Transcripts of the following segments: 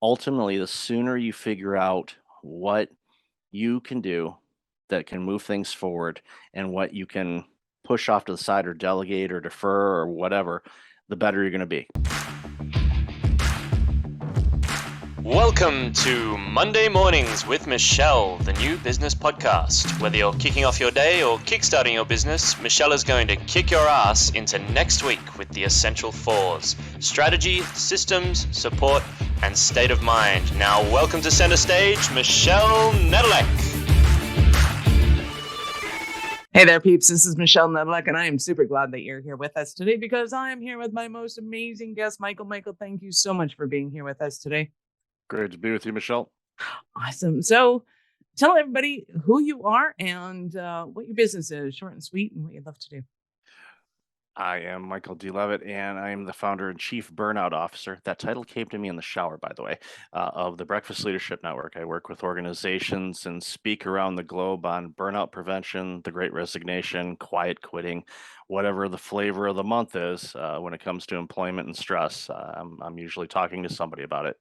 ultimately, the sooner you figure out what you can do that can move things forward and what you can push off to the side or delegate or defer or whatever, the better you're going to be. Welcome to Monday Mornings with Michelle, the new business podcast. Whether you're kicking off your day or kickstarting your business, Michelle is going to kick your ass into next week with the essential fours: strategy, systems, support, and state of mind. Now, welcome to center stage, Michelle Nedelec. Hey there, peeps. This is Michelle Nedelec, and I am super glad that you're here with us today because I am here with my most amazing guest, Michael. Michael, thank you so much for being here with us today. Great to be with you, Michelle. Awesome. So tell everybody who you are and what your business is, short and sweet, and what you'd love to do. I am Michael D. Levitt, and I am the founder and chief burnout officer. That title came to me in the shower, by the way, of the Breakfast Leadership Network. I work with organizations and speak around the globe on burnout prevention, the great resignation, quiet quitting, whatever the flavor of the month is when it comes to employment and stress. I'm usually talking to somebody about it.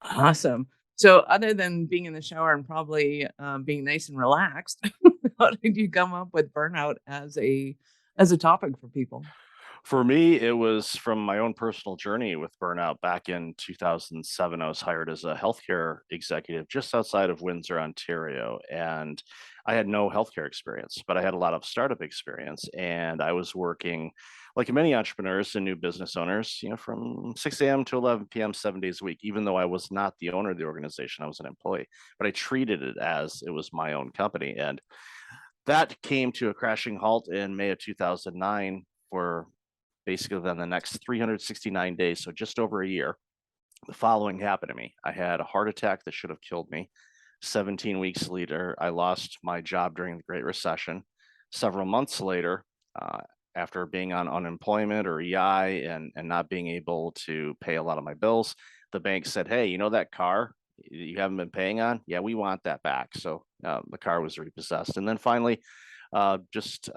Awesome. So other than being in the shower and probably being nice and relaxed, how did you come up with burnout as a topic for people? For me, it was from my own personal journey with burnout. Back in 2007, I was hired as a healthcare executive just outside of Windsor, Ontario. And I had no healthcare experience, but I had a lot of startup experience. And I was working like many entrepreneurs and new business owners, from 6 a.m. to 11 p.m., 7 days a week, even though I was not the owner of the organization, I was an employee, but I treated it as it was my own company. And that came to a crashing halt in May of 2009 for basically then the next 369 days, so just over a year. The following happened to me. I had a heart attack that should have killed me. 17 weeks later, I lost my job during the Great Recession. Several months later, uh, after being on unemployment or EI and not being able to pay a lot of my bills, the bank said, "Hey, you know that car you haven't been paying on? Yeah, we want that back." So the car was repossessed. And then finally, just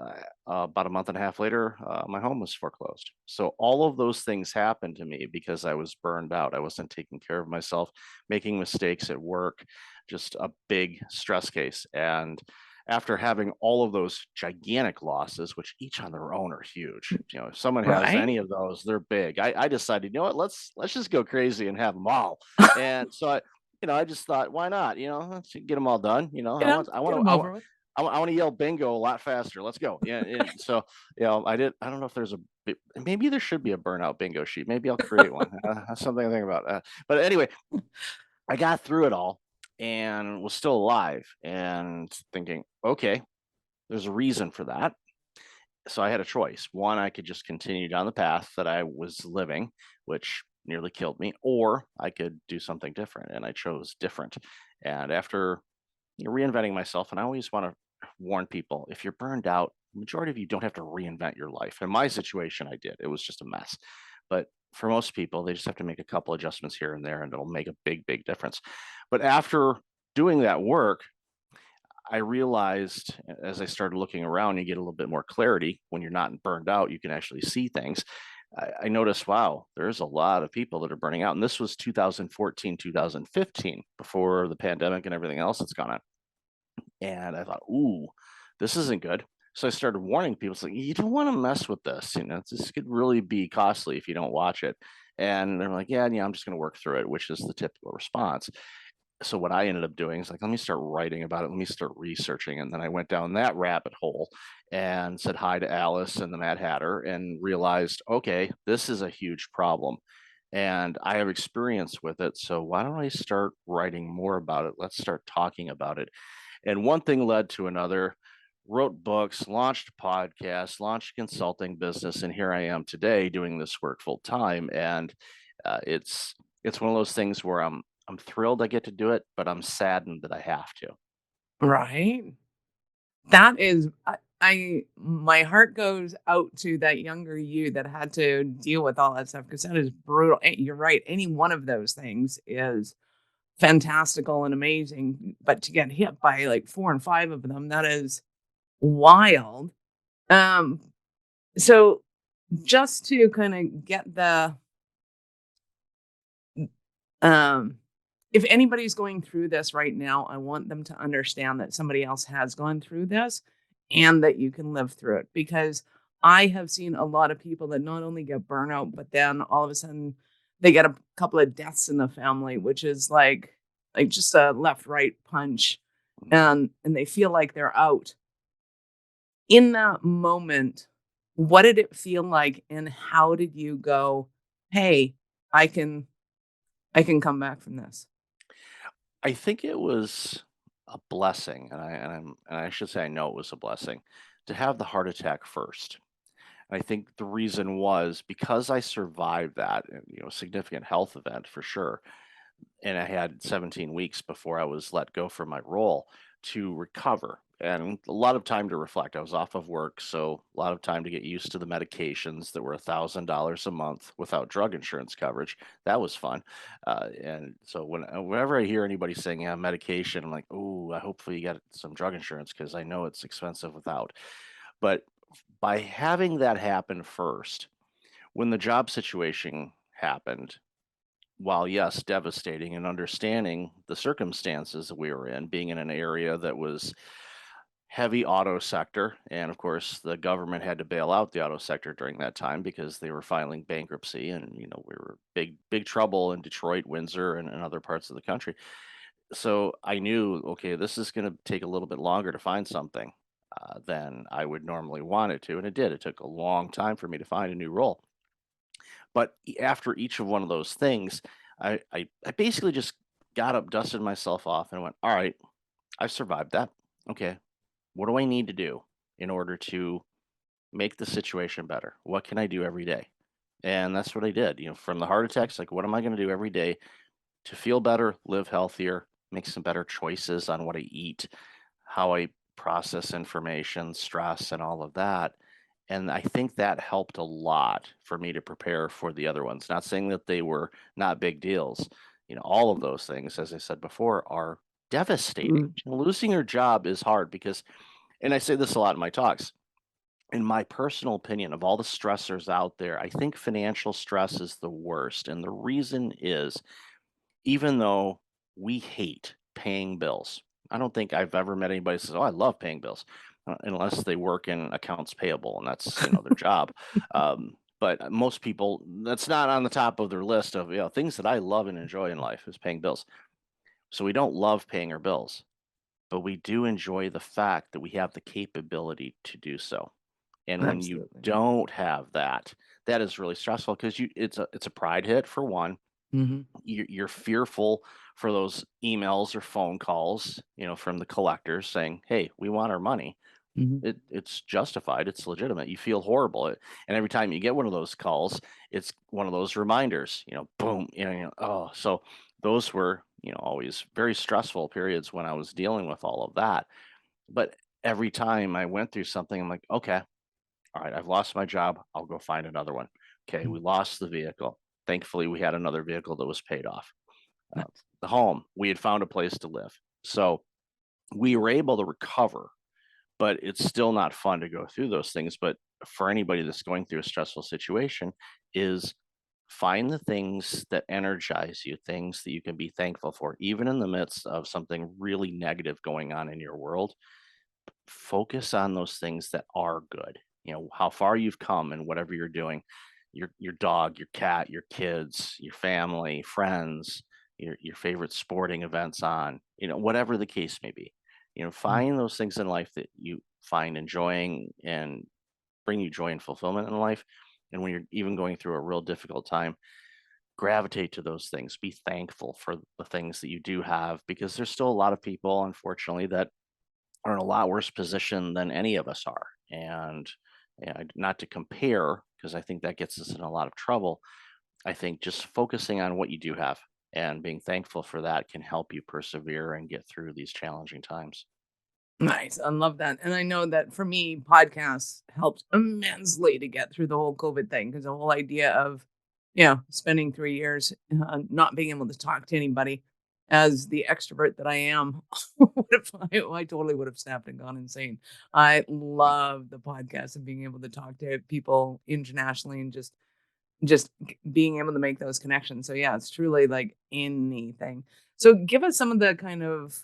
about a month and a half later, my home was foreclosed. So all of those things happened to me because I was burned out. I wasn't taking care of myself, making mistakes at work, just a big stress case. And after having all of those gigantic losses, which each on their own are huge, if someone has Right? any of those, they're big. I decided, let's just go crazy and have them all. And so I just thought, why not? Let's get them all done. I Get want them to, over with. I want to yell bingo a lot faster. Let's go. Yeah. And so, I don't know if there's maybe there should be a burnout bingo sheet. Maybe I'll create one. That's something I think about. But anyway, I got through it all and was still alive and thinking, okay, there's a reason for that. So I had a choice. One, I could just continue down the path that I was living, which nearly killed me, or I could do something different. And I chose different. And after reinventing myself, and I always want to warn people, if you're burned out, majority of you don't have to reinvent your life. In my situation, I did. It was just a mess. But for most people, they just have to make a couple adjustments here and there, and it'll make a big, big difference. But after doing that work, I realized as I started looking around, you get a little bit more clarity when you're not burned out. You can actually see things. I noticed, wow, there's a lot of people that are burning out. And this was 2014, 2015, before the pandemic and everything else that's gone on. And I thought, ooh, this isn't good. So I started warning people, it's like, you don't want to mess with this. This could really be costly if you don't watch it. And they're like, yeah, I'm just going to work through it, which is the typical response. So what I ended up doing is like, let me start writing about it. Let me start researching. And then I went down that rabbit hole and said hi to Alice and the Mad Hatter and realized, okay, this is a huge problem. And I have experience with it. So why don't I start writing more about it? Let's start talking about it. And one thing led to another. Wrote books, launched podcasts, launched a consulting business, and here I am today doing this work full time. And it's one of those things where I'm thrilled I get to do it, but I'm saddened that I have to. Right? That is I my heart goes out to that younger you that had to deal with all that stuff because that is brutal. You're right. Any one of those things is fantastical and amazing, but to get hit by like 4 and 5 of them, that is wild. Um, so just to kind of get the um if anybody's going through this right now, I want them to understand that somebody else has gone through this and that you can live through it. Because I have seen a lot of people that not only get burnout, but then all of a sudden they get a couple of deaths in the family, which is like just a left right punch, Mhm. and they feel like they're out. In that moment, what did it feel like and how did you go, "Hey, I can I can come back from this?" I think it was a blessing, and I should say I know it was a blessing to have the heart attack first. I think the reason was because I survived that, and, significant health event for sure. And I had 17 weeks before I was let go from my role to recover and a lot of time to reflect. I was off of work, so a lot of time to get used to the medications that were $1,000 a month without drug insurance coverage. That was fun. And so whenever I hear anybody saying, yeah, medication, I'm like, oh, hopefully you got some drug insurance because I know it's expensive without. But by having that happen first, when the job situation happened, while yes, devastating and understanding the circumstances that we were in, being in an area that was heavy auto sector, and of course the government had to bail out the auto sector during that time because they were filing bankruptcy, and we were big trouble in Detroit, Windsor, and other parts of the country. So I knew, okay, this is going to take a little bit longer to find something than I would normally want it to, and it did. It took a long time for me to find a new role. But after each of one of those things, I basically just got up, dusted myself off, and went, "All right, I've survived that. Okay, what do I need to do in order to make the situation better? What can I do every day?" And that's what I did. From the heart attacks, like, what am I going to do every day to feel better, live healthier, make some better choices on what I eat, how I process information, stress, and all of that. And I think that helped a lot for me to prepare for the other ones. Not saying that they were not big deals. All of those things, as I said before, are devastating. Mm, Losing your job is hard because, and I say this a lot in my talks, in my personal opinion, of all the stressors out there, I think financial stress is the worst. And the reason is, even though we hate paying bills, I don't think I've ever met anybody that says, "Oh, I love paying bills," unless they work in accounts payable, and that's, their job. But most people, that's not on the top of their list of, things that I love and enjoy in life is paying bills. So we don't love paying our bills, but we do enjoy the fact that we have the capability to do so. And when you absolutely. don't have that, that is really stressful because it's a pride hit for one. Mhm, You're fearful for those emails or phone calls, from the collectors saying, "Hey, we want our money." mhm, It's justified. It's legitimate. You feel horrible, and every time you get one of those calls, it's one of those reminders. Boom. Oh, so those were, always very stressful periods when I was dealing with all of that. But every time I went through something, I'm like, okay, all right, I've lost my job. I'll go find another one. Okay, mm, we lost the vehicle. Thankfully, we had another vehicle that was paid off. uh, nice. the home, we had found a place to live. So we were able to recover, but it's still not fun to go through those things. But for anybody that's going through a stressful situation, is find the things that energize you, things that you can be thankful for, even in the midst of something really negative going on in your world. Focus on those things that are good. How far you've come and whatever you're doing, your dog, your cat, your kids, your family, friends, your favorite sporting events on, whatever the case may be. Mm, Find those things in life that you find enjoying and bring you joy and fulfillment in life. And when you're even going through a real difficult time, gravitate to those things. Be thankful for the things that you do have, because there's still a lot of people, unfortunately, that are in a lot worse position than any of us are. And not to compare, because I think that gets us in a lot of trouble. I think just focusing on what you do have and being thankful for that can help you persevere and get through these challenging times. nice, I love that, and I know that for me, podcasts helped immensely to get through the whole COVID thing because the whole idea of, spending 3 years, not being able to talk to anybody as the extrovert that I am, what if I totally would have snapped and gone insane. I Mm. love the podcast and being able to talk to people internationally and just just being able to make those connections. So yeah, it's truly like anything. So give us some of the kind of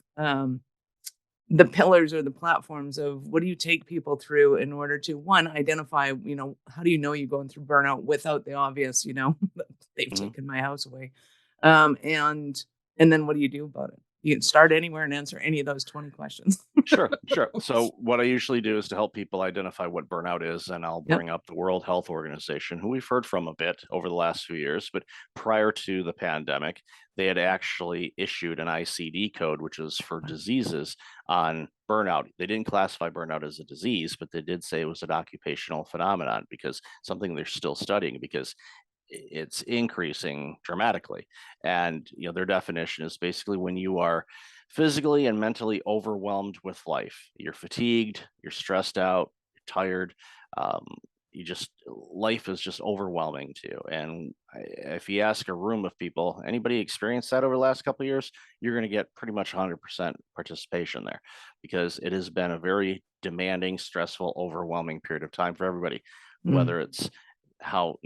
the pillars or the platforms of what do you take people through in order to one identify, how do you know you're going through burnout without the obvious, they've Mhm. taken my house away. Um and and then what do you do about it? You can start anywhere and answer any of those 20 questions. Sure, sure. So what I usually do is to help people identify what burnout is, and I'll Yep. bring up the World Health Organization, who we've heard from a bit over the last few years. But prior to the pandemic, they had actually issued an ICD code, which is for diseases on burnout. They didn't classify burnout as a disease, but they did say it was an occupational phenomenon because something they're still studying because it's increasing dramatically. And their definition is basically when you are physically and mentally overwhelmed with life. You're fatigued, you're stressed out, you're tired. Um, you just life is just overwhelming to you. And if you ask a room of people, anybody experienced that over the last couple of years, you're going to get pretty much 100% participation there because it has been a very demanding, stressful, overwhelming period of time for everybody. Mm. Whether it's how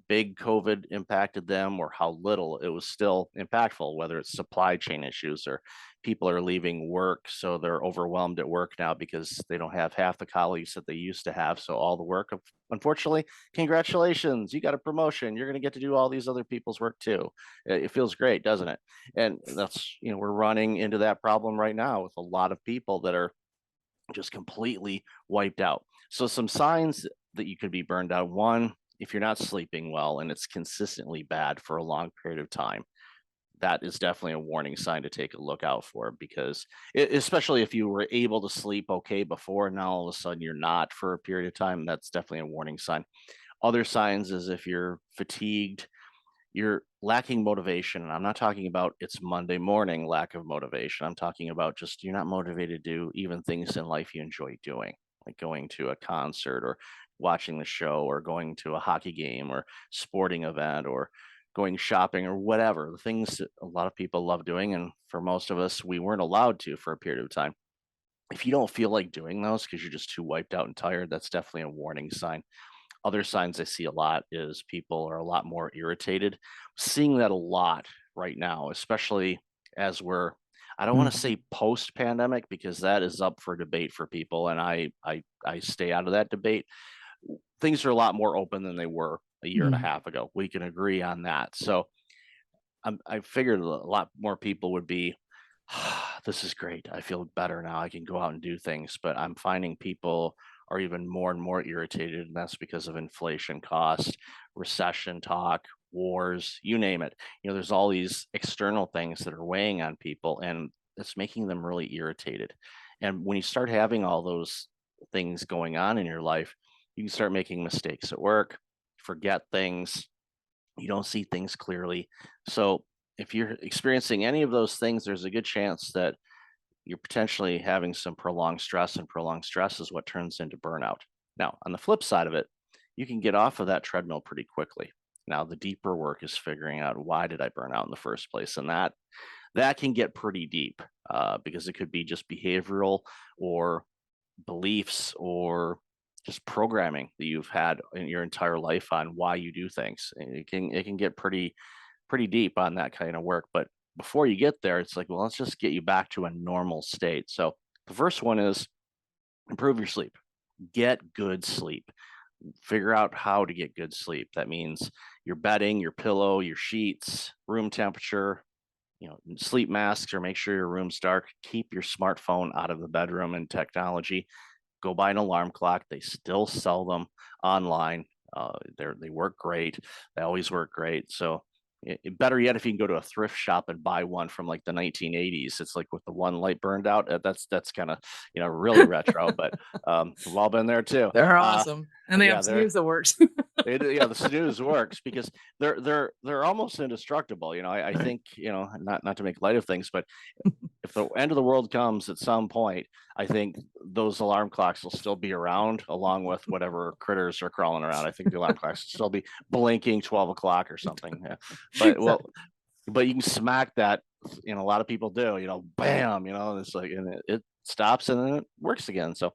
big COVID impacted them or how little, it was still impactful, whether it's supply chain issues or people are leaving work, so they're overwhelmed at work now because they don't have half the colleagues that they used to have. So all the work, unfortunately, congratulations, you got a promotion. You're going to get to do all these other people's work too. It feels great, doesn't it? And that's, we're running into that problem right now with a lot of people that are just completely wiped out. So some signs that you could be burned out. One, if you're not sleeping well and it's consistently bad for a long period of time, that is definitely a warning sign to take a look out for because especially if you were able to sleep okay before and now all of a sudden you're not for a period of time, that's definitely a warning sign. Other signs is if you're fatigued, you're lacking motivation. And I'm not talking about it's Monday morning lack of motivation. I'm talking about just you're not motivated to do even things in life you enjoy doing, like going to a concert or watching the show or going to a hockey game or sporting event or going shopping or whatever. The things that a lot of people love doing. And for most of us, we weren't allowed to for a period of time. If you don't feel like doing those because you're just too wiped out and tired, that's definitely a warning sign. Other signs I see a lot is people are a lot more irritated. Seeing that a lot right now, especially as I don't want to Mm. say post pandemic because that is up for debate for people. And I stay out of that debate. Things are a lot more open than they were a year and a Mm. half ago. We can agree on that. So I figured a lot more people would be, this is great. I feel better now. I can go out and do things. But I'm finding people are even more and more irritated. And that's because of inflation cost, recession talk, wars, you name it. There's all these external things that are weighing on people and it's making them really irritated. And when you start having all those things going on in your life, you can start making mistakes at work, forget things, you don't see things clearly. So if you're experiencing any of those things, there's a good chance that you're potentially having some prolonged stress, and prolonged stress is what turns into burnout. Now, on the flip side of it, you can get off of that treadmill pretty quickly. Now, the deeper work is figuring out why did I burn out in the first place, and that can get pretty deep because it could be just behavioral or beliefs or just programming that you've had in your entire life on why you do things. And it can get pretty deep on that kind of work. But before you get there, it's like, well, let's just get you back to a normal state. So the first one is improve your sleep. Get good sleep. Figure out how to get good sleep. That means your bedding, your pillow, your sheets, room temperature, sleep masks, or make sure your room's dark. Keep your smartphone out of the bedroom and technology. Go buy an alarm clock. They still sell them online. They work great. They always work great. So better yet, if you can go to a thrift shop and buy one from like the 1980s, it's like with the one light burned out. That's kind of really retro, but we've all been there too. They're awesome. And they Yeah, have snooze that works. they do, yeah, the snooze works because they're almost indestructible. I Right. think not to make light of things, but if the end of the world comes at some point, I think those alarm clocks will still be around along with whatever critters are crawling around. I think the alarm clocks will still be blinking 12 o'clock or something. Yeah. But So but you can smack that, a lot of people do, bam, it's like, and it stops and then it works again. So,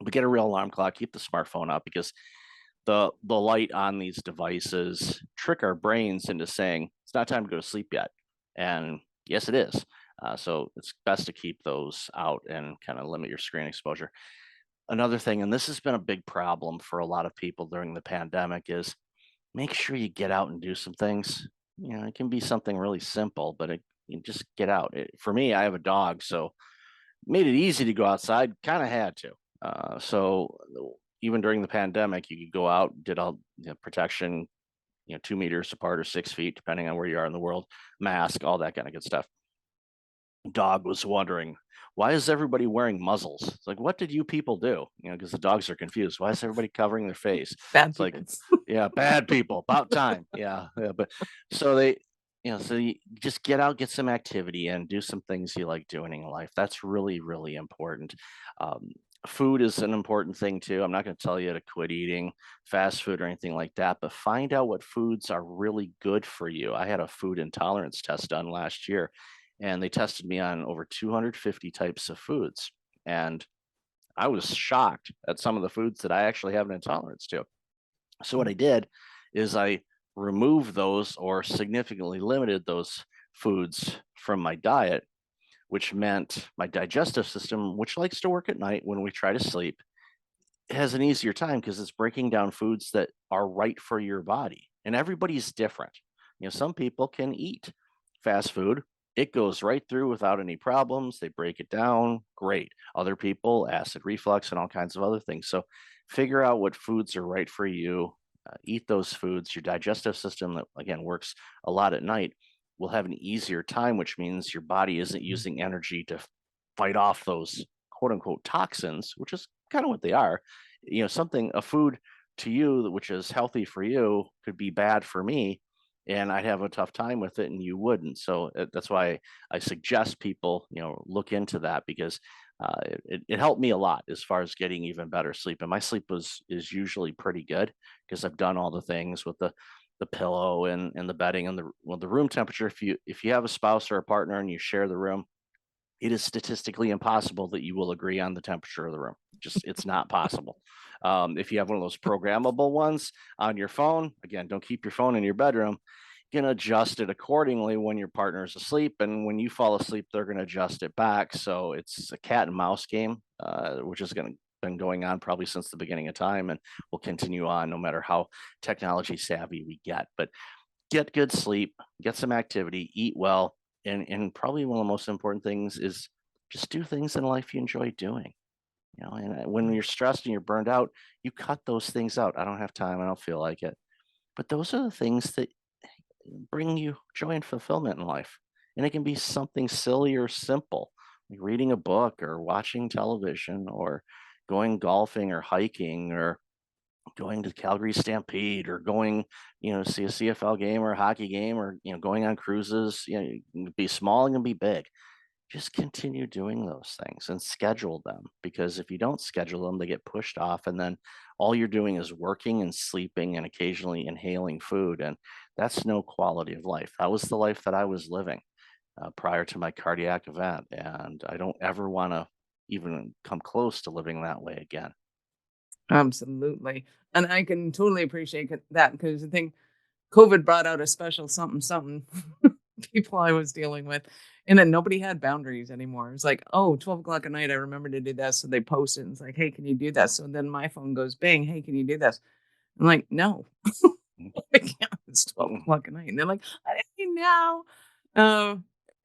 but get a real alarm clock, keep the smartphone up because the light on these devices trick our brains into saying it's not time to go to sleep yet, and yes, it is. So it's best to keep those out and kind of limit your screen exposure. Another thing, and this has been a big problem for a lot of people during the pandemic, is make sure you get out and do some things. It can be something really simple, but you just get out. For me, I have a dog, so made it easy to go outside. Kind of had to. So even during the pandemic, you could go out, did all protection, 2 meters apart or 6 feet, depending on where you are in the world, mask, all that kind of good stuff. Dog was wondering, why is everybody wearing muzzles? It's like, what did you people do? Because the dogs are confused. Why is everybody covering their face? Bad It's like, people. yeah, bad people, about time. Yeah, yeah. But so they, so you just get out, get some activity, and do some things you like doing in life. That's really, really important. Um, Food is an important thing too. I'm not going to tell you to quit eating fast food or anything like that, but find out what foods are really good for you. I had a food intolerance test done last year, and they tested me on over 250 types of foods. And I was shocked at some of the foods that I actually have an intolerance to. So what I did is I removed those or significantly limited those foods from my diet, which meant my digestive system, which likes to work at night when we try to sleep, has an easier time because it's breaking down foods that are right for your body. And everybody's different. Some people can eat fast food. It goes right through without any problems. They break it down. Great. Other people, acid reflux and all kinds of other things. So figure out what foods are right for you. Eat those foods. Your digestive system, that again works a lot at night, will have an easier time, which means your body isn't using energy to fight off those quote unquote toxins, which is kind of what they are. A food to you which is healthy for you could be bad for me, and I'd have a tough time with it and you wouldn't. So that's why I suggest people, look into that, because it helped me a lot as far as getting even better sleep. And my sleep is usually pretty good because I've done all the things with the pillow and the bedding and the room temperature. If you have a spouse or a partner and you share the room, it is statistically impossible that you will agree on the temperature of the room. Just it's not possible. If you have one of those programmable ones on your phone, again, don't keep your phone in your bedroom. You can adjust it accordingly when your partner is asleep, and when you fall asleep, they're going to adjust it back. So it's a cat and mouse game, which is going to been going on probably since the beginning of time and will continue on no matter how technology savvy we get. But get good sleep, get some activity, eat well, and probably one of the most important things is just do things in life you enjoy doing. And when you're stressed and you're burned out, you cut those things out. I don't have time. I don't feel like it. But those are the things that bring you joy and fulfillment in life. And it can be something silly or simple, like reading a book or watching television or going golfing or hiking or going to Calgary Stampede or going, see a CFL game or a hockey game or, going on cruises. You can be small and can be big. Just continue doing those things and schedule them, because if you don't schedule them, they get pushed off. And then all you're doing is working and sleeping and occasionally inhaling food. And that's no quality of life. That was the life that I was living prior to my cardiac event. And I don't ever want to even come close to living that way again. Absolutely. And I can totally appreciate that because I think COVID brought out a special something something people I was dealing with. And then nobody had boundaries anymore. It's like, oh, 12 o'clock at night, I remember to do this. So they post it and it's like, hey, can you do this? So then my phone goes bang, hey, can you do this? I'm like, no, I can't. It's 12 Mm, o'clock at night. And they're like, I didn't know. Uh,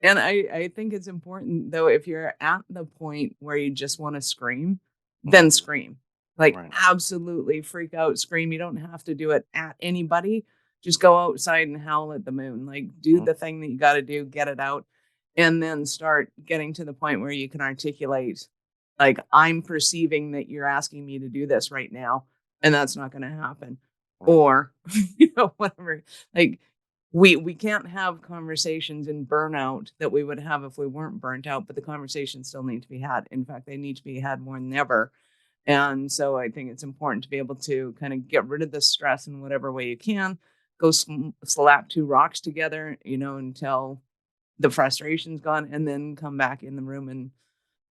and I think it's important though, if you're at the point where you just want to scream, then mhm. scream. Like Right. absolutely freak out, scream. You don't have to do it at anybody. Just go outside and howl at the moon. Like do Mhm. the thing that you got to do, get it out, and then start getting to the point where you can articulate, like, I'm perceiving that you're asking me to do this right now, and that's not going to happen. Right. Or, whatever. Like, we can't have conversations in burnout that we would have if we weren't burnt out, but the conversations still need to be had. In fact, they need to be had more than ever. And so I think it's important to be able to kind of get rid of the stress in whatever way you can. Go slap two rocks together, until the frustration's gone, and then come back in the room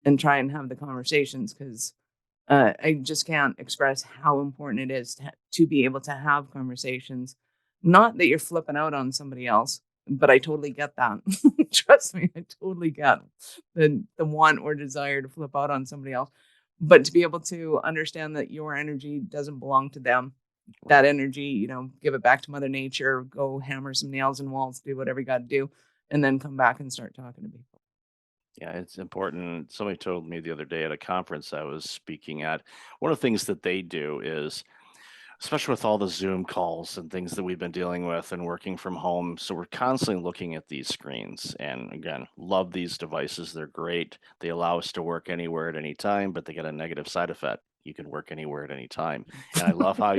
and try and have the conversations. Because I just can't express how important it is to be able to have conversations. Not that you're flipping out on somebody else, but I totally get that. Trust me, I totally get the want or desire to flip out on somebody else. But to be able to understand that your energy doesn't belong to them, that Right. energy, give it back to Mother Nature, go hammer some nails and walls, do whatever you got to do, and then come back and start talking to people. Yeah, it's important. Somebody told me the other day at a conference I was speaking at, one of the things that they do is, especially with all the Zoom calls and things that we've been dealing with and working from home. So we're constantly looking at these screens. And again, love these devices. They're great. They allow us to work anywhere at any time, but they got a negative side effect. You can work anywhere at any time. And I love how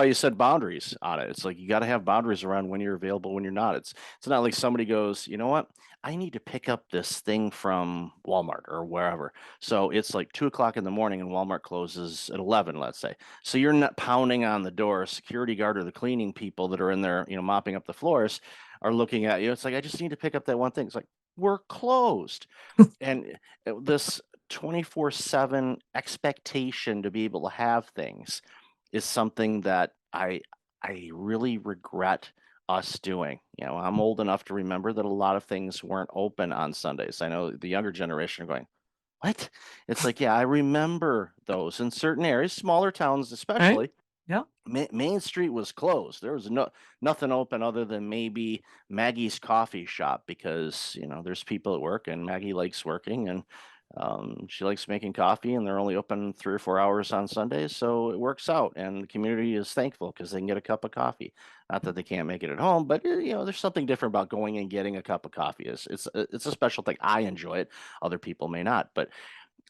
you said boundaries on it. It's like you got to have boundaries around when you're available, when you're not. It's not like somebody goes, you know what? I need to pick up this thing from Walmart or wherever. So it's like 2 o'clock in the morning and Walmart closes at 11, let's say. So you're not pounding on the door. Security guard or the cleaning people that are in there, mopping up the floors are looking at you. It's like, I just need to pick up that one thing. It's like, we're closed. And this 24/7 expectation to be able to have things is something that I really regret us doing. I'm old enough to remember that a lot of things weren't open on Sundays. I know the younger generation are going, what? It's like, yeah, I remember those in certain areas, smaller towns Right? especially. Yeah. Main Street was closed. There was nothing open other than maybe Maggie's coffee shop because there's people at work and Maggie likes working and she likes making coffee and they're only open 3 or 4 hours on Sundays, so it works out and the community is thankful because they can get a cup of coffee. Not that they can't make it at home, but there's something different about going and getting a cup of coffee. It's a special thing. I enjoy it. Other people may not, but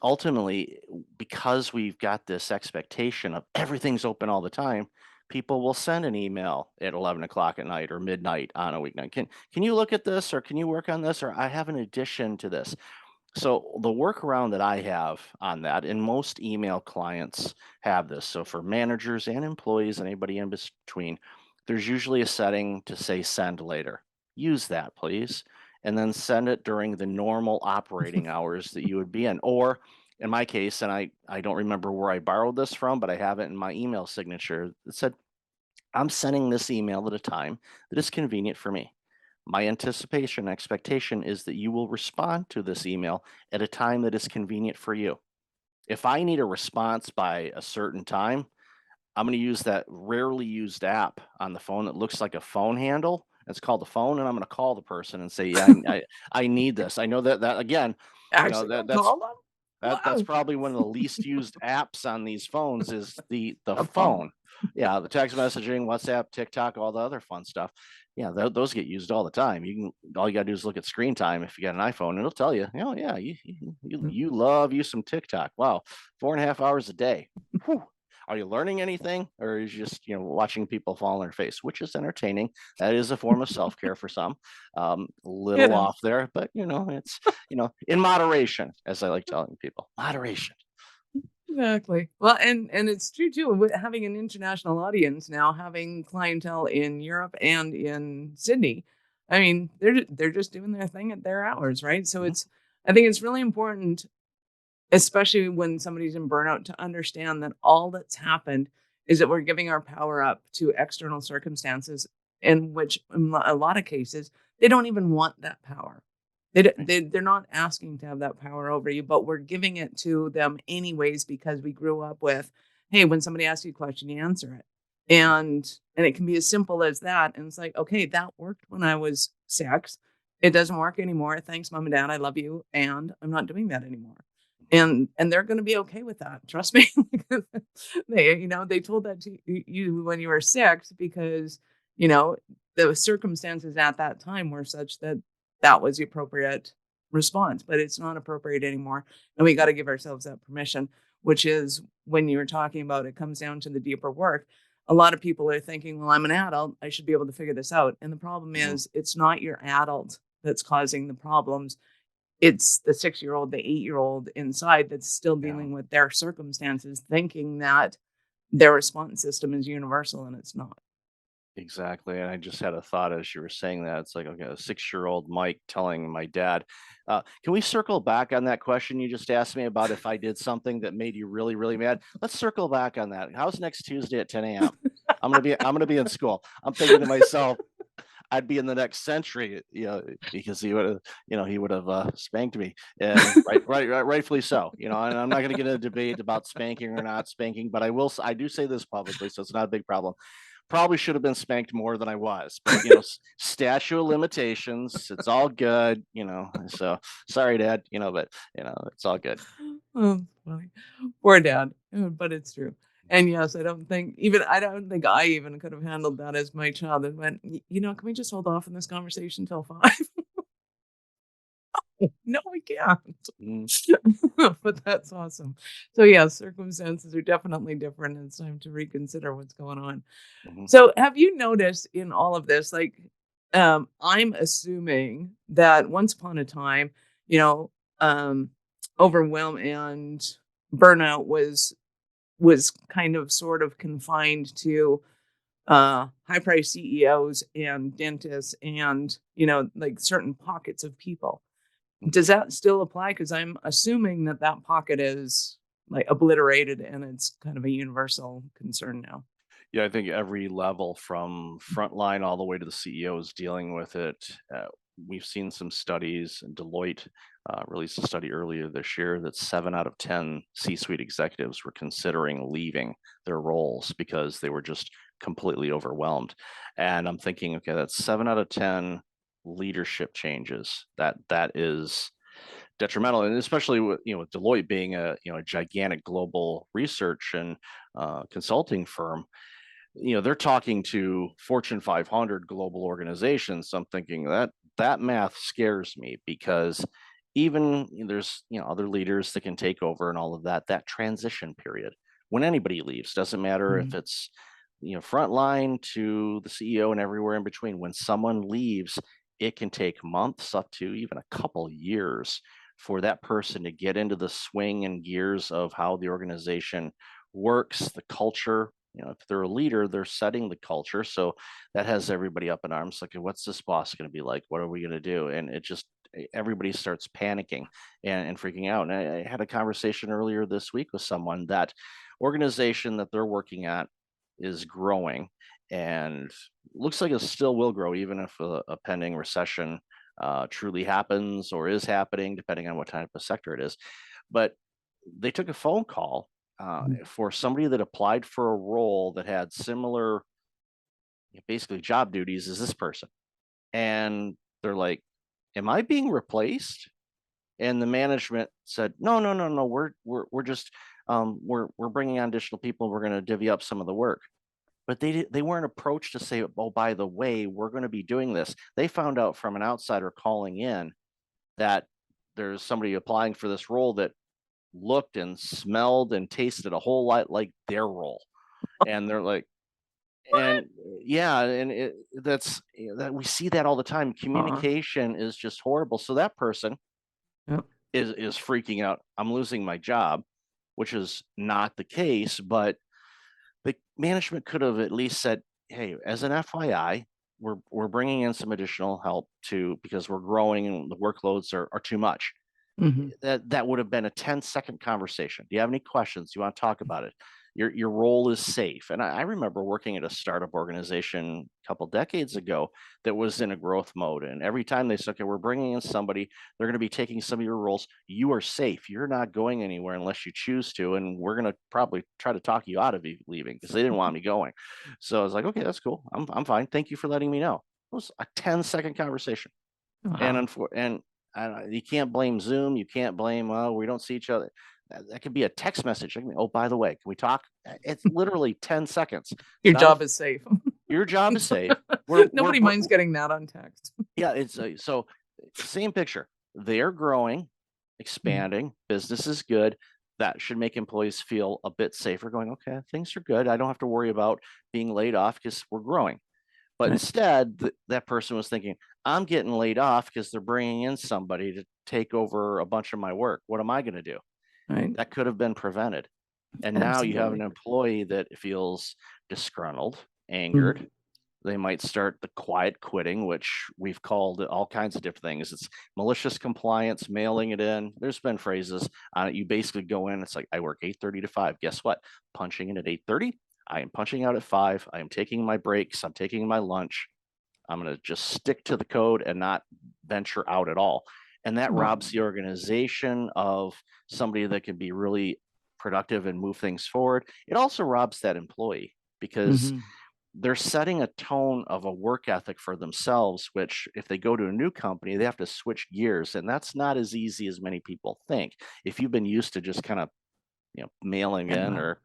ultimately, because we've got this expectation of everything's open all the time, people will send an email at 11 o'clock at night or midnight on a weeknight. Can you look at this or can you work on this or I have an addition to this? So the workaround that I have on that, and most email clients have this. So for managers and employees and anybody in between, there's usually a setting to say send later. Use that, please. And then send it during the normal operating hours that you would be in. Or in my case, and I don't remember where I borrowed this from, but I have it in my email signature. It said, I'm sending this email at a time that is convenient for me. My expectation is that you will respond to this email at a time that is convenient for you. If I need a response by a certain time, I'm going to use that rarely used app on the phone that looks like a phone handle. It's called the phone, and I'm going to call the person and say, "Yeah, I need this." I know that again, Actually, that don't that's call them? that's Wow. probably one of the least used apps on these phones is the A phone. phone. Yeah, the text messaging, WhatsApp, TikTok, all the other fun stuff. Yeah, those get used all the time. All you gotta do is look at screen time if you got an iPhone, and it'll tell you, oh yeah, you love you some TikTok. Wow, 4.5 hours a day. Whew. Are you learning anything, or is you just watching people fall on their face, which is entertaining? That is a form of self care for some. It Little is. off there, but it's in moderation, as I like telling people, moderation. Exactly. Well, and it's true too, with having an international audience now, having clientele in Europe and in Sydney. I mean, they're just doing their thing at their hours, right? So Mhm. I think it's really important, especially when somebody's in burnout, to understand that all that's happened is that we're giving our power up to external circumstances in which, in a lot of cases, they don't even want that power. Right. They're not asking to have that power over you, but we're giving it to them anyways because we grew up with, hey, when somebody asks you a question, you answer it. Mhm. And it can be as simple as that. And it's like, okay, that worked when I was 6. It doesn't work anymore. Thanks, mom and dad. I love you. And I'm not doing that anymore. And they're gonna be okay with that. Trust me. They told that to you when you were 6 because, you know, the circumstances at that time were such that that was the appropriate response, but it's not appropriate anymore. And we got to give ourselves that permission, which is when you were talking about it comes down to the deeper work. A lot of people are thinking, well, I'm an adult. I should be able to figure this out. And the problem Mhm. is, it's not your adult that's causing the problems. It's the 6-year-old, the 8-year-old inside that's still Yeah. dealing with their circumstances, thinking that their response system is universal and it's not. Exactly, and I just had a thought as you were saying that. It's like, okay, a 6-year-old Mike telling my dad, "Can we circle back on that question you just asked me about if I did something that made you really, really mad? Let's circle back on that. How's next Tuesday at 10 a.m.? I'm gonna be in school." I'm thinking to myself, I'd be in the next century, because he would have spanked me, and rightfully so, and I'm not going to get in a debate about spanking or not spanking, but I do say this publicly, so it's not a big problem. Probably should have been spanked more than I was, but statute of limitations, it's all good, so sorry, Dad, but it's all good. Oh, funny. Poor dad, but it's true. And yes, I don't think I even could have handled that as my child and went, can we just hold off on this conversation till 5?" No, we can't. Mm, But that's awesome. So yeah, circumstances are definitely different. And it's time to reconsider what's going on. mhm. So have you noticed in all of this, like, I'm assuming that once upon a time, you know, um, overwhelm and burnout was kind of sort of confined to high price CEOs and dentists and, like certain pockets of people. Does that still apply? Because I'm assuming that that pocket is like obliterated and it's kind of a universal concern now. Yeah, I think every level from frontline all the way to the CEO is dealing with it. We've seen some studies. Deloitte released a study earlier this year that 7 out of 10 C-suite executives were considering leaving their roles because they were just completely overwhelmed. And I'm thinking, okay, that's 7 out of 10 leadership changes. That is detrimental, and especially with Deloitte being a gigantic global research and consulting firm. They're talking to Fortune 500 global organizations. So I'm thinking that math scares me because even there's other leaders that can take over and all of that. That transition period when anybody leaves doesn't matter if Mhm. it's frontline to the CEO and everywhere in between. When someone leaves, it can take months up to even a couple years for that person to get into the swing and gears of how the organization works, the culture. If they're a leader, they're setting the culture. So that has everybody up in arms. Like, what's this boss going to be like? What are we going to do? And it just, everybody starts panicking and freaking out. And I had a conversation earlier this week with someone that organization that they're working at is growing and looks like it still will grow, even if a pending recession truly happens or is happening, depending on what type of sector it is. But they took a phone call Mhm. for somebody that applied for a role that had similar, basically job duties as this person. And they're like, "Am I being replaced?" And the management said, "No, no, no, no. We're just we're bringing on additional people. We're going to divvy up some of the work." But they weren't approached to say, "Oh, by the way, we're going to be doing this." They found out from an outsider calling in that there's somebody applying for this role that looked and smelled and tasted a whole lot like their role. And they're like, What? and yeah, and that we see that all the time. Aw. Communication is just horrible. So that person Yep. is freaking out. I'm losing my job, which is not the case, but the management could have at least said, "Hey, as an FYI, we're bringing in some additional help too because we're growing and the workloads are too much." Mhm. That would have been a 10-second conversation. Do you have any questions? Do you want to talk about it? Your role is safe. And I remember working at a startup organization a couple decades ago that was in a growth mode. And every time they said, "Okay, we're bringing in somebody, they're going to be taking some of your roles. You are safe. You're not going anywhere unless you choose to. And we're going to probably try to talk you out of leaving," because they didn't want me going. So I was like, "Okay, that's cool. I'm fine. Thank you for letting me know." It was a 10-second conversation. And Wow. unfor and you can't blame Zoom, you can't blame, "Oh, we don't see each other." That could be a text message. I mean, "Oh, by the way, can we talk?" It's literally 10 seconds. It's Your not a job is safe. your job is safe. We're Nobody minds getting that on text. yeah, it's, so same picture. They're growing, Mhm. expanding, business is good. That should make employees feel a bit safer going, "Okay, things are good. I don't have to worry about being laid off because we're growing." But Right. instead, that person was thinking, "I'm getting laid off because they're bringing in somebody to take over a bunch of my work. What am I going to do?" Right. That could have been prevented. And now you have an Absolutely. employee that feels disgruntled, Mhm. angered. They might start the quiet quitting, which we've called all kinds of different things. It's malicious compliance, mailing it in. There's been phrases on it. You basically go in, it's like, I work 8:30 to 5. Guess what? Punching in at 8:30. I am punching out at 5. I am taking my breaks. I'm taking my lunch. I'm going to just stick to the code and not venture out at all. And that Right. robs the organization of somebody that can be really productive and move things forward. It also robs that employee because Hmm. they're setting a tone of a work ethic for themselves, which if they go to a new company, they have to switch gears. And that's not as easy as many people think. If you've been used to just kind of, mailing And in or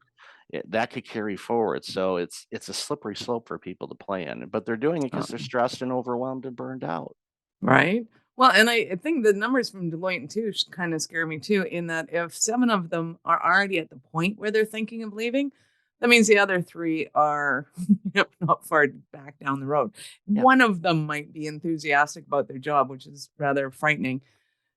that could carry forward. So it's a slippery slope for people to play in, but they're doing it because they're stressed and overwhelmed and burned out. right. Well, and I think the numbers from Deloitte too kind of scare me too, in that if 7 of them are already at the point where they're thinking of leaving, that means the other 3 are not far back down the road. Yeah. One of them might be enthusiastic about their job, which is rather frightening.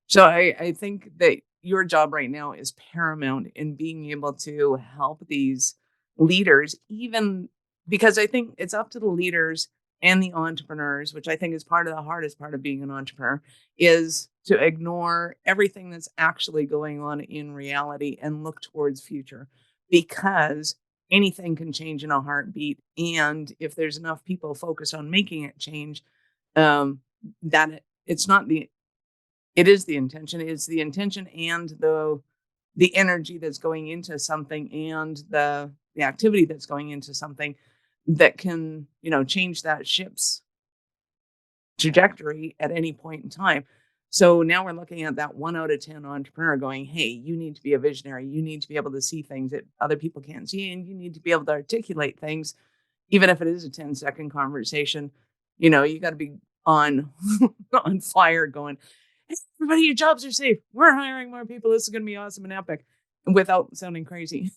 So I think that your job right now is paramount in being able to help these leaders, even because I think it's up to the leaders and the entrepreneurs, which I think is part of the hardest part of being an entrepreneur, is to ignore everything that's actually going on in reality and look towards future, because anything can change in a heartbeat. And if there's enough people focused on making it change, um, it's not the it is the intention. It's the intention and the energy that's going into something, and the activity that's going into something that can, change that ship's Yeah. trajectory at any point in time. So now we're looking at that 1 out of 10 entrepreneur going, "Hey, you need to be a visionary. You need to be able to see things that other people can't see, and you need to be able to articulate things even if it is a 10-second conversation." You got to be on on fire going, "Hey, everybody, your jobs are safe. We're hiring more people. This is going to be awesome and epic," without sounding crazy.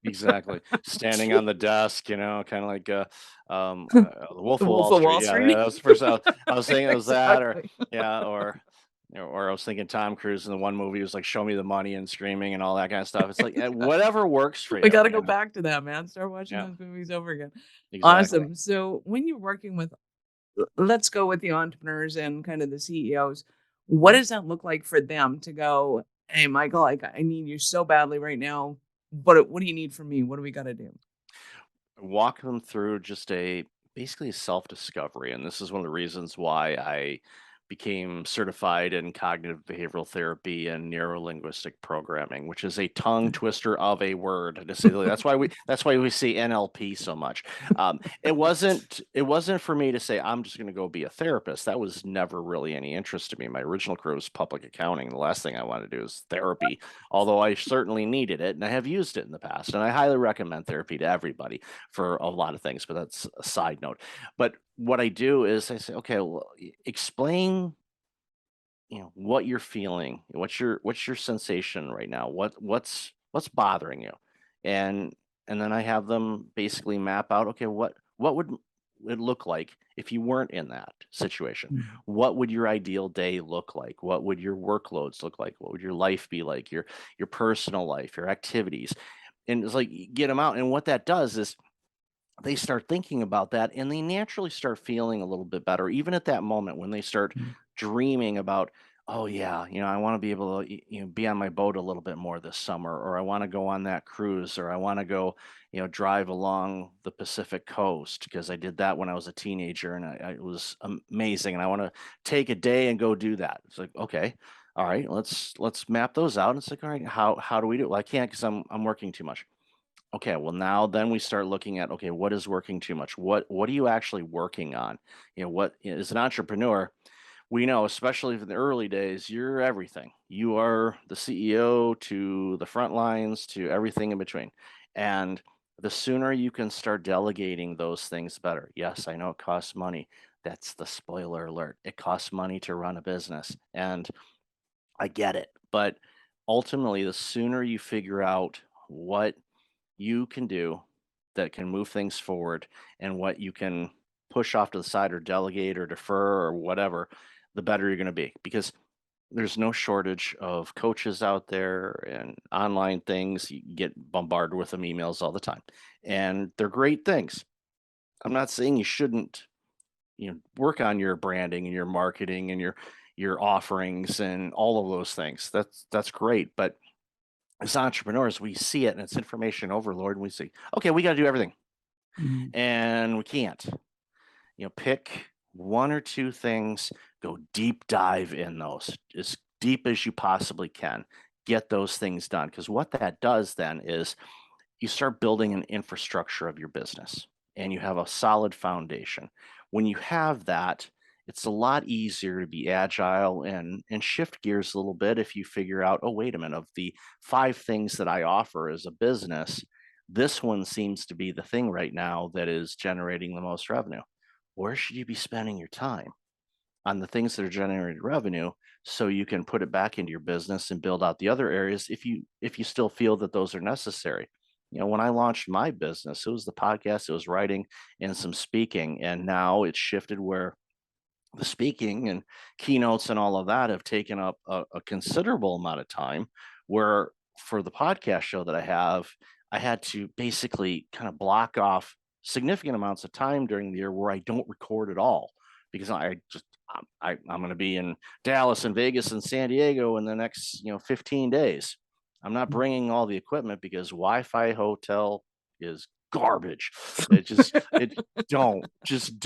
Exactly. Standing on the desk, kind of like the Wolf The of Wolf Wall of Street. Wall Yeah, yeah, Street. that was the first I was thinking it was that, or Exactly. yeah, or I was thinking Tom Cruise in the one movie was like, "Show me the money" and screaming and all that kind of stuff. It's like whatever works for We you. got to go back to that, man. Start watching Yeah, those movies over again. exactly. Awesome. So when you're working with, let's go with the entrepreneurs and kind of the CEOs, what Mhm. does that look like for them to go, "Hey, Michael, like I need you so badly right now, but what do you need from me? What do we got to do?" Walk them through just a basically a self-discovery, and this is one of the reasons why I became certified in cognitive behavioral therapy and neuro-linguistic programming, which is a tongue twister of a word, to say the least. That's why we see NLP so much. It wasn't for me to say I'm just going to go be a therapist. That was never really any interest to me. My original career was public accounting. The last thing I wanted to do is therapy, although I certainly needed it and I have used it in the past, and I highly recommend therapy to everybody for a lot of things, but that's a side note. But what I do is I say, okay, well, explain, what you're feeling, what's your sensation right now, what's bothering you, and and then I have them basically map out, okay, what would it look like if you weren't in that situation? Mhm. What would your ideal day look like? What would your workloads look like? What would your life be like? Your personal life, your activities, and it's like get them out. And what that does is they start thinking about that and they naturally start feeling a little bit better even at that moment when they start Mhm. dreaming about, oh yeah, I want to be able to be on my boat a little bit more this summer, or I want to go on that cruise, or I want to go drive along the Pacific coast because I did that when I was a teenager and it was amazing, and I want to take a day and go do that. It's like, okay, all right, let's map those out. And it's like, all right, how do we do it? Well, I can't because I'm working too much. Okay, well now then we start looking at, okay, what is working too much? What are you actually working on? What as an entrepreneur, we know, especially in the early days, you're everything. You are the CEO to the front lines to everything in between. And the sooner you can start delegating those things, better. Yes, I know it costs money. That's the spoiler alert. It costs money to run a business. And I get it. But ultimately, the sooner you figure out what you can do that can move things forward and what you can push off to the side or delegate or defer or whatever, the better you're going to be, because there's no shortage of coaches out there and online things. You get bombarded with them emails all the time, and they're great things. I'm not saying you shouldn't, work on your branding and your marketing and your offerings and all of those things. That's great. But as entrepreneurs, we see it and it's information overload, and we say, okay, we got to do everything, Mhm. and we can't. Pick one or two things, go deep dive in those as deep as you possibly can. Get those things done, because what that does then is you start building an infrastructure of your business and you have a solid foundation. When you have that, it's a lot easier to be agile and shift gears a little bit if you figure out, oh, wait a minute, of the 5 things that I offer as a business, this one seems to be the thing right now that is generating the most revenue. Where should you be spending your time? On the things that are generating revenue, so you can put it back into your business and build out the other areas if you still feel that those are necessary. When I launched my business, it was the podcast, it was writing, and some speaking, and now it's shifted where the speaking and keynotes and all of that have taken up a considerable amount of time, where for the podcast show that I had to basically kind of block off significant amounts of time during the year where I don't record at all, because I'm going to be in Dallas and Vegas and San Diego in the next 15 days. I'm not bringing all the equipment because Wi-Fi hotel is garbage. It just don't try. Just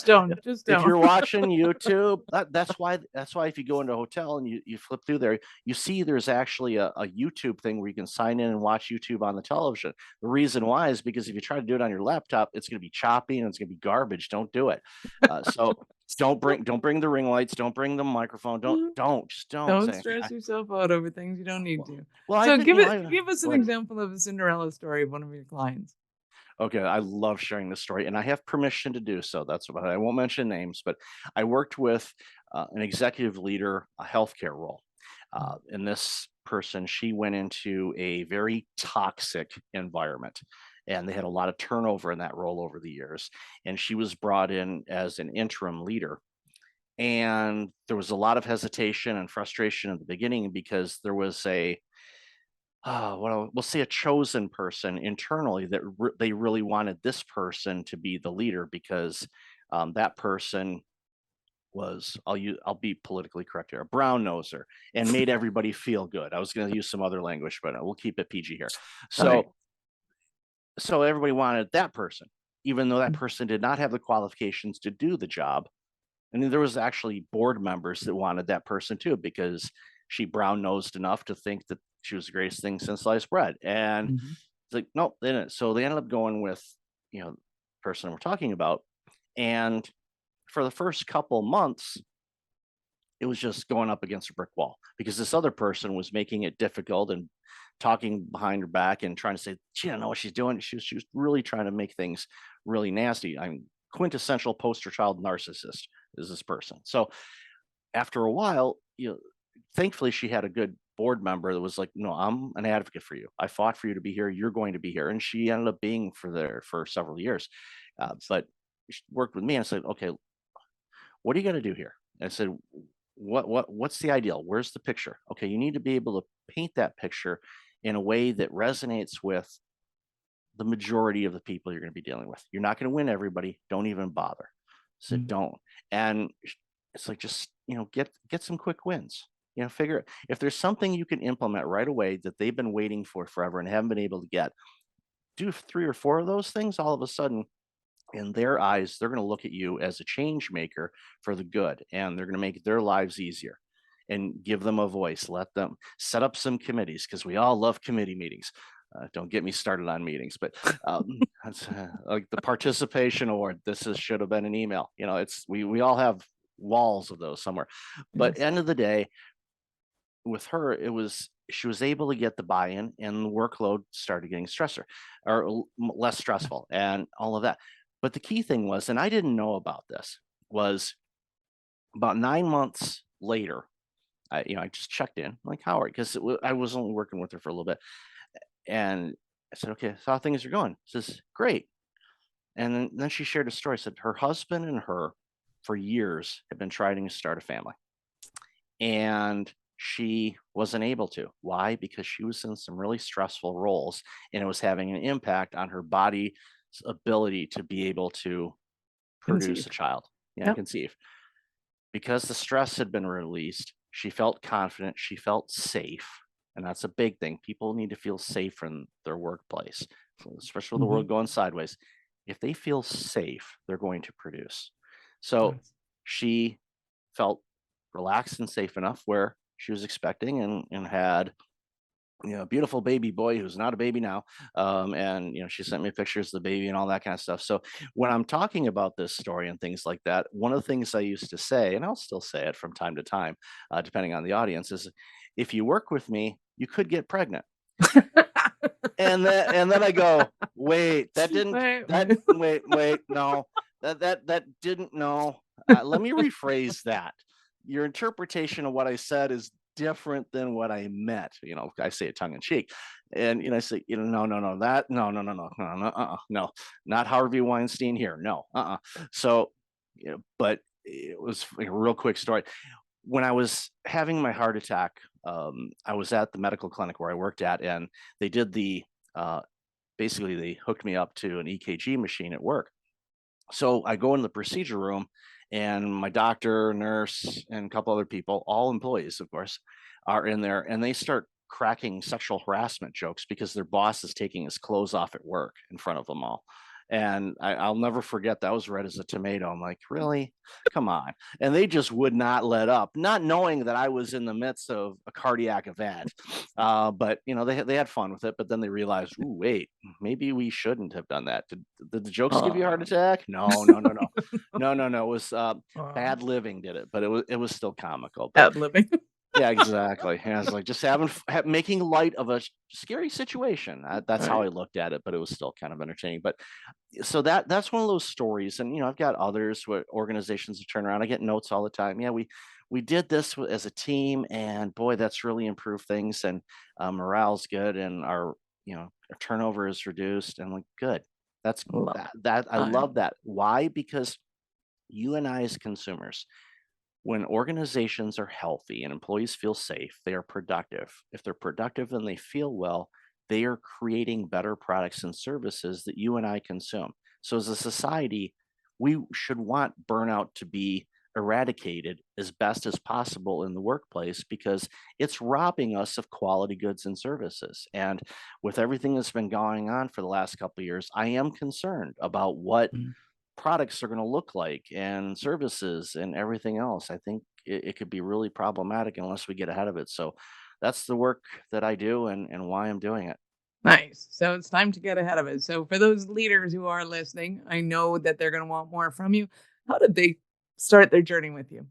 don't. Just If don't. you're watching YouTube, that's why if you go into a hotel and you flip through there, you see there's actually a YouTube thing where you can sign in and watch YouTube on the television. The reason why is because if you try to do it on your laptop, it's going to be choppy and it's going to be garbage. Don't do it. So don't bring the ring lights. Don't bring the microphone. Just don't Don't say. Okay, stress yourself out over things you don't need to. well, I So didn't. give us Go an ahead. example of a Cinderella story of one of your clients. Okay, I love sharing this story, and I have permission to do so. That's what I won't mention names, but I worked with an executive leader, a healthcare role. Mm, And this person, she went into a very toxic environment, and they had a lot of turnover in that role over the years. And she was brought in as an interim leader. And there was a lot of hesitation and frustration at the beginning because there was we'll say a chosen person internally that they really wanted this person to be the leader, because that person was, I'll be politically correct here, a brown noser, and made everybody feel good. I was going to use some other language, but we'll keep it PG here. okay. So everybody wanted that person, even though that Mm, person did not have the qualifications to do the job. And then there was actually board members that wanted that person too, because she brown nosed enough to think that she was the greatest thing since sliced bread. And mhm, it's like, nope, they didn't. So they ended up going with, the person we're talking about. And for the first couple months, it was just going up against a brick wall, because this other person was making it difficult and talking behind her back and trying to say she didn't know what she's doing. She was really trying to make things really nasty. I'm quintessential poster child narcissist is this person. So after a while, thankfully she had a good board member that was like, no, I'm an advocate for you. I fought for you to be here. You're going to be here. And she ended up being for several years. But she worked with me, and I said, okay, what are you going to do here? And I said, what's the ideal? Where's the picture? Okay, you need to be able to paint that picture in a way that resonates with the majority of the people you're going to be dealing with. You're not going to win everybody. Don't even bother. So mm, don't. And it's like, just, get some quick wins. Figure if there's something you can implement right away that they've been waiting for forever and haven't been able to get, do 3 or 4 of those things. All of a sudden, in their eyes, they're going to look at you as a change maker for the good, and they're going to make their lives easier, and give them a voice. Let them set up some committees, because we all love committee meetings. Don't get me started on meetings, but that's, like the participation award. Should have been an email. We all have walls of those somewhere. But yes. end of the day, with her, she was able to get the buy-in, and the workload started getting less stressful and all of that. But the key thing was, and I didn't know about this, was about 9 months later, I just checked in, like, how are you? Because I was only working with her for a little bit, and I said, okay, so how things are going? She says, great. And then she shared a story. Said her husband and her, for years, have been trying to start a family, and she wasn't able to. Why? Because she was in some really stressful roles, and it was having an impact on her body, ability to be able to produce Conceive. a child. Yeah, Yep. conceive. Because the stress had been released, she felt confident, she felt safe, and that's a big thing. People need to feel safe in their workplace, especially with the Mhm. world going sideways. If they feel safe, they're going to produce. So Nice. she felt relaxed and safe enough where she was expecting and had a beautiful baby boy who's not a baby now. And she sent me pictures of the baby and all that kind of stuff. So when I'm talking about this story and things like that, one of the things I used to say, and I'll still say it from time to time, depending on the audience, is if you work with me, you could get pregnant. And then I go, wait, that didn't Wait, that wait. wait, no, that didn't no. Let me rephrase that. Your interpretation of what I said is different than what I meant. I say it tongue in cheek, and I say, no, no, no, that, no, no, no, no, no, no, no, not Harvey Weinstein here, no, So, but it was a real quick story. When I was having my heart attack, I was at the medical clinic where I worked at, and they did uh, basically they hooked me up to an EKG machine at work. So I go in the procedure room, and my doctor, nurse, and a couple other people, all employees, of course, are in there, and they start cracking sexual harassment jokes because their boss is taking his clothes off at work in front of them all. And I'll never forget that. Was red as a tomato. I'm like, really? Come on. And they just would not let up, not knowing that I was in the midst of a cardiac event. But they had fun with it. But then they realized, ooh, wait, maybe we shouldn't have done that. Did the jokes give you a heart Oh, attack? No, no, no, no, no, no, no. It was oh, bad living did it, but it was still comical. But ad libbing. yeah, exactly. Yeah, it's like just making light of a scary situation. That's how Right. I looked at it, but it was still kind of entertaining. But so that's one of those stories, and I've got others where organizations that turn around. I get notes all the time. Yeah, we did this as a team, and boy, that's really improved things, and morale's good, and our turnover is reduced. And like, good. That's Love it. that I I love that. Why? Because you and I as consumers, when organizations are healthy and employees feel safe, they are productive. If they're productive and they feel well, they are creating better products and services that you and I consume. So, as a society, we should want burnout to be eradicated as best as possible in the workplace because it's robbing us of quality goods and services. And with everything that's been going on for the last couple of years, I am concerned about what mm, products are going to look like and services and everything else. I think it could be really problematic unless we get ahead of it. So that's the work that I do and why I'm doing it. nice. So it's time to get ahead of it. So for those leaders who are listening, I know that they're going to want more from you. How did they start their journey with you?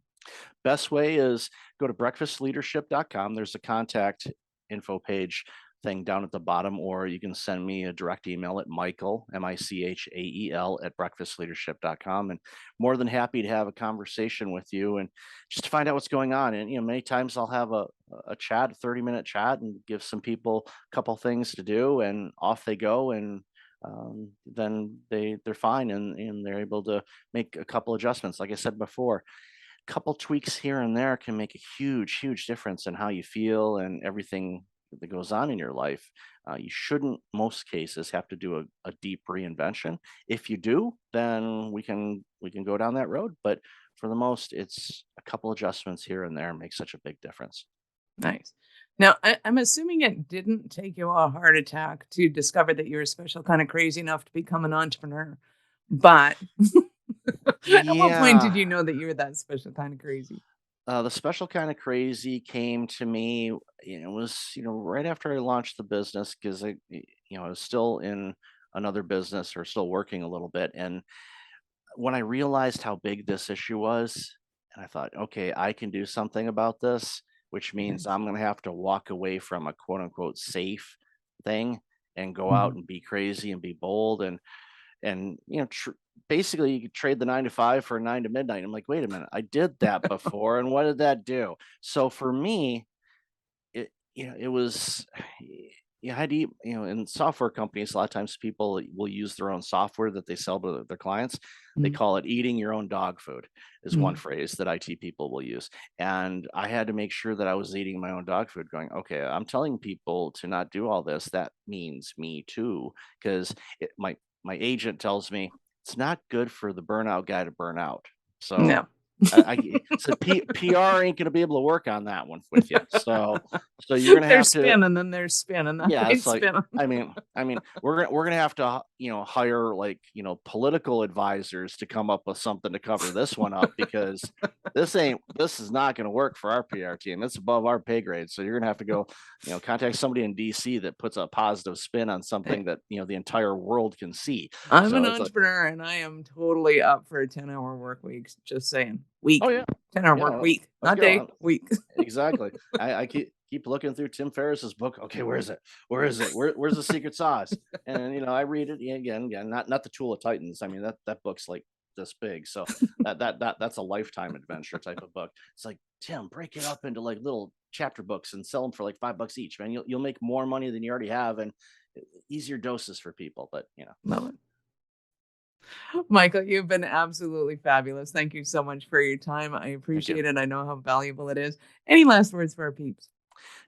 Best way is go to breakfastleadership.com. There's a contact info page thing down at the bottom, or you can send me a direct email at Michael, Michael, at breakfastleadership.com. And more than happy to have a conversation with you and just to find out what's going on. And, many times I'll have a chat, a 30-minute chat, and give some people a couple things to do, and off they go. And then they're fine, and they're able to make a couple adjustments. Like I said before, couple tweaks here and there can make a huge, huge difference in how you feel and everything that goes on in your life. You shouldn't, most cases, have to do a deep reinvention. If you do, then we can go down that road. But for the most, it's a couple adjustments here and there make such a big difference. Nice. Now, I'm assuming it didn't take you a heart attack to discover that you're special kind of crazy enough to become an entrepreneur. But at what point did Yeah. you know that you were that special kind of crazy? The special kind of crazy came to me, it was, right after I launched the business because I was still in another business or still working a little bit. And when I realized how big this issue was, and I thought, okay, I can do something about this, which means Nice. I'm going to have to walk away from a quote unquote safe thing and go out Mhm. and be crazy and be bold and basically you could trade the 9 to 5 for a 9 to midnight. I'm like, wait a minute, I did that before, and what did that do? So for me, it was you had to, in software companies, a lot of times people will use their own software that they sell to their clients. They Mhm. call it eating your own dog food is one Mhm. phrase that IT people will use. And I had to make sure that I was eating my own dog food going, okay, I'm telling people to not do all this. That means me too, because it might my agent tells me it's not good for the burnout guy to burn out. So No. I said PR ain't going to be able to work on that one with you. So you're going to There's have to. spin and then there's spin and then Yeah, they it's like, spin. I mean, we're gonna have to, hire like, political advisors to come up with something to cover this one up, because this is not gonna work for our PR team. It's above our pay grade. So you're gonna have to go, contact somebody in DC that puts a positive spin on something that, the entire world can see. I'm So an it's like, entrepreneur and I am totally up for 10-hour work weeks. Just saying. Week. oh yeah, 10-hour yeah, work week. let's Not day, go. week. Exactly. I keep looking through Tim Ferriss's book. Okay, where is it? Where's the secret sauce? And I read it again, not the Tool of Titans. I mean, that book's like this big. So that's a lifetime adventure type of book. It's like, Tim, break it up into like little chapter books and sell them for like $5 each, man. You'll make more money than you already have, and easier doses for people. But Love it. Michael, you've been absolutely fabulous. Thank you so much for your time. I appreciate it. I know how valuable it is. Any last words for our peeps?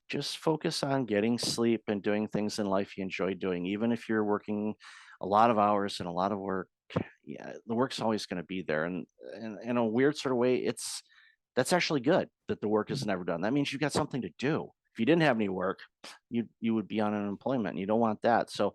just focus on getting sleep and doing things in life you enjoy doing, even if you're working a lot of hours and a lot of work. Yeah, the work's always going to be there, and in a weird sort of way, that's actually good that the work is never done. That means you've got something to do. If you didn't have any work, you would be on unemployment, and you don't want that. So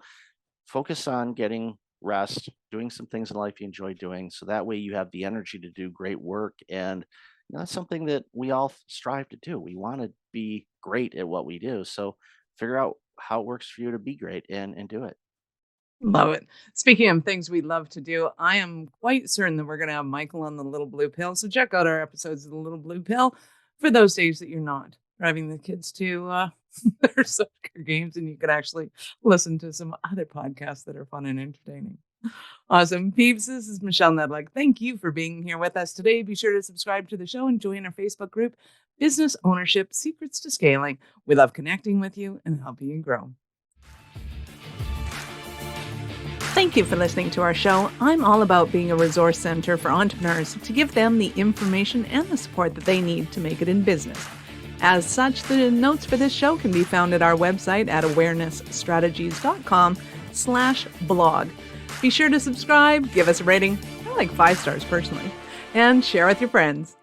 focus on getting rest, doing some things in life you enjoy doing, so that way you have the energy to do great work. And that's something that we all strive to do. We want to be great at what we do. So figure out how it works for you to be great, and do it. Love it. Speaking of things we love to do, I am quite certain that we're going to have Michael on the Little Blue Pill. So check out our episodes of the Little Blue Pill for those days that you're not driving the kids to their soccer games, and you can actually listen to some other podcasts that are fun and entertaining. Awesome. Peeps, this is Michelle Nedlick. Thank you for being here with us today. Be sure to subscribe to the show and join our Facebook group, Business Ownership Secrets to Scaling. We love connecting with you and helping you grow. Thank you for listening to our show. I'm all about being a resource center for entrepreneurs to give them the information and the support that they need to make it in business. As such, the notes for this show can be found at our website at awarenessstrategies.com/blog. Be sure to subscribe, give us a rating. I like 5 stars personally, and share with your friends.